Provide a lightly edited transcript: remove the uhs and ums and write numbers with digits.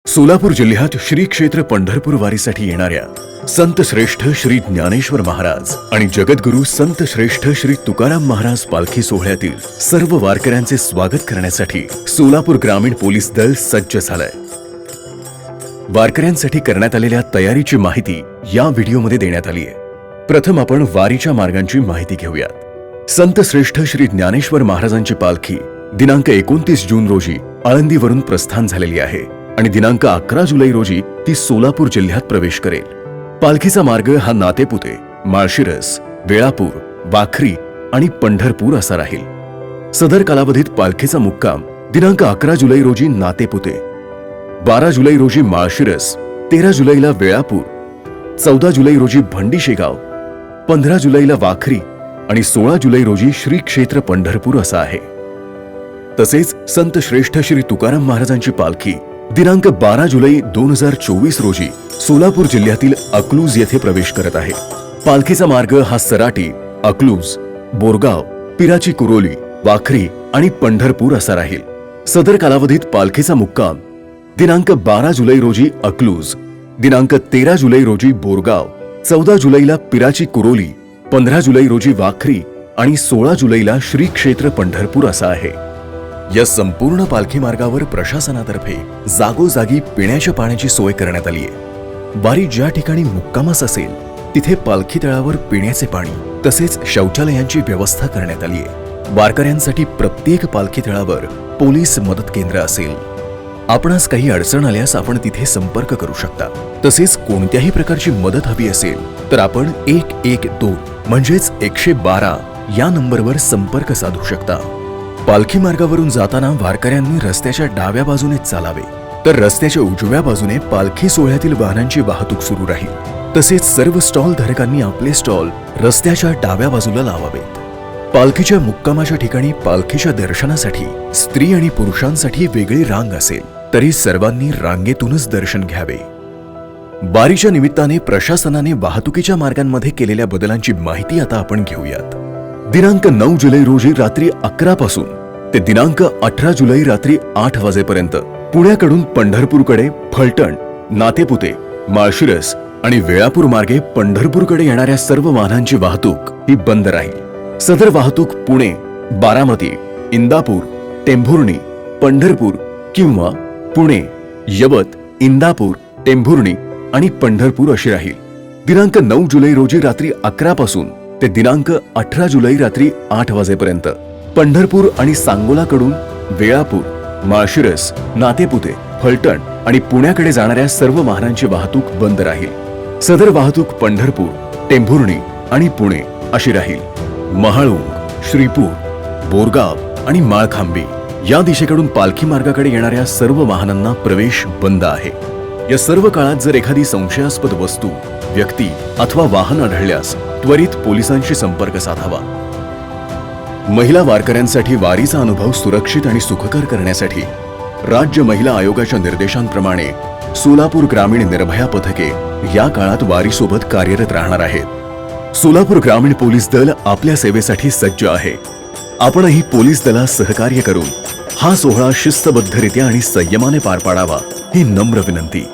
सोलापूर जिल्ह्यात श्री क्षेत्र पंढरपूर वारीसाठी येणाऱ्या संत श्रेष्ठ श्री ज्ञानेश्वर महाराज आणि जगद्गुरु संत श्रेष्ठ श्री तुकाराम महाराज पालखी सोहळ्यातील सर्व वारकऱ्यांचे स्वागत करण्यासाठी सोलापूर ग्रामीण पोलीस दल सज्ज झालंय। वारकऱ्यांसाठी करण्यात आलेल्या तयारीची माहिती या व्हिडिओमध्ये देण्यात आली आहे। प्रथम आपण वारीच्या मार्गांची माहिती घेऊयात। संत श्रेष्ठ श्री ज्ञानेश्वर महाराजांची पालखी दिनांक 29 जून रोजी आळंदीवरून प्रस्थान झालेली आहे आणि दिनांक 11 जुलै रोजी ती सोलापूर जिल्ह्यात प्रवेश करेल। पालखीचा मार्ग हा नातेपुते, माळशिरस, वेळापूर, वाखरी आणि पंढरपूर असा राहील। सदर कालावधीत पालखीचा मुक्काम दिनांक 11 जुलै रोजी नातेपुते, 12 जुलै रोजी माळशिरस, 13 जुलैला वेळापूर, 14 जुलै रोजी भंडीशेगाव, 15 जुलैला वाखरी आणि 16 जुलै रोजी श्री क्षेत्र पंढरपूर असा आहे। तसेच संत श्रेष्ठ श्री तुकाराम महाराजांची पालखी दिनांक 12 जुलै 2024 रोजी सोलापूर जिल्ह्यातील अकलूज येथे प्रवेश करत आहे। पालखीचा मार्ग हा सराटी, अकलूज, बोरगाव, पिराची कुरोली, वाखरी आणि पंढरपूर असा राहील। सदर कालावधीत पालखीचा मुक्काम दिनांक 12 जुलै रोजी अकलूज, दिनांक 13 जुलै रोजी बोरगाव, 14 जुलैला पिराची कुरोली, 15 जुलै रोजी वाखरी आणि 16 जुलैला श्री क्षेत्र पंढरपूर असा आहे। या संपूर्ण पालखी मार्गावर प्रशासनातर्फे जागोजागी पिण्याच्या पाण्याची सोय करण्यात आली आहे। वारी ज्या ठिकाणी मुक्कामास असेल तिथे पालखी तळावर पिण्याचे पाणी तसेच शौचालयांची व्यवस्था करण्यात आली आहे। वारकऱ्यांसाठी प्रत्येक पालखी तळावर पोलीस मदत केंद्र असेल। आपणास काही अडचण आल्यास आपण तिथे संपर्क करू शकता। तसेच कोणत्याही प्रकारची मदत हवी असेल तर आपण 112 म्हणजेच 112 या नंबरवर संपर्क साधू शकता। पालखी मार्गावरून जाताना वारकऱ्यांनी रस्त्याच्या डाव्या बाजूने चालावे, तर रस्त्याच्या उजव्या बाजूने पालखी सोहळ्यातील वाहनांची वाहतूक सुरू राहील। तसेच सर्व स्टॉल धारकांनी आपले स्टॉल रस्त्याच्या डाव्या बाजूला लावावेत। पालखीच्या मुक्कामाच्या ठिकाणी पालखीच्या दर्शनासाठी स्त्री आणि पुरुषांसाठी वेगळी रांग असेल, तरी सर्वांनी रांगेतूनच दर्शन घ्यावे। वारीच्या निमित्ताने प्रशासनाने वाहतुकीच्या मार्गांमध्ये केलेल्या बदलांची माहिती आता आपण घेऊयात। दिनांक 9 जुलै रोजी रात्री 11 पासून ते दिनांक 18 जुलै रात्री 8 वाजेपर्यंत पुण्याकडून पंढरपूरकडे फलटण, नातेपुते, माळशिरस आणि वेळापूर मार्गे पंढरपूरकडे येणाऱ्या सर्व वाहनांची वाहतूक ही बंद राहील। सदर वाहतूक पुणे, बारामती, इंदापूर, टेंभुर्णी, पंढरपूर किंवा पुणे, यवत, इंदापूर, टेंभुर्णी आणि पंढरपूर अशी राहील। दिनांक 9 जुलै रोजी रात्री 11 पासून ते दिनांक 18 जुलै रात्री 8 वाजेपर्यंत पंढरपूर आणि सांगोलाकडून वेळापूर, माळशिरस, नातेपुते, फलटण आणि पुण्याकडे जाणाऱ्या सर्व वाहनांची वाहतूक बंद राहील। सदर वाहतूक पंढरपूर, टेंभुर्णी आणि पुणे अशी राहील। महाळुंग, श्रीपूर, बोरगाव आणि माळखांबी या दिशेकडून पालखी मार्गाकडे येणाऱ्या सर्व वाहनांना प्रवेश बंद आहे। या सर्व काळात जर एखादी संशयास्पद वस्तू, व्यक्ती अथवा वाहन आढळल्यास त्वरित पोलिसांशी संपर्क साधावा। महिला वारकऱ्यांसाठी वारीचा अनुभव सुरक्षित आणि सुखकर करण्यासाठी राज्य महिला आयोगाच्या निर्देशांप्रमाणे सोलापूर ग्रामीण निर्भया पथके या काळात वारीसोबत कार्यरत राहणार आहेत। सोलापूर ग्रामीण पोलीस दल आपल्या सेवेसाठी सज्ज आहे। आपणही पोलीस दलास सहकार्य करून हा सोहळा शिस्तबद्धरित्या आणि संयमाने पार पाडावा ही नम्र विनंती।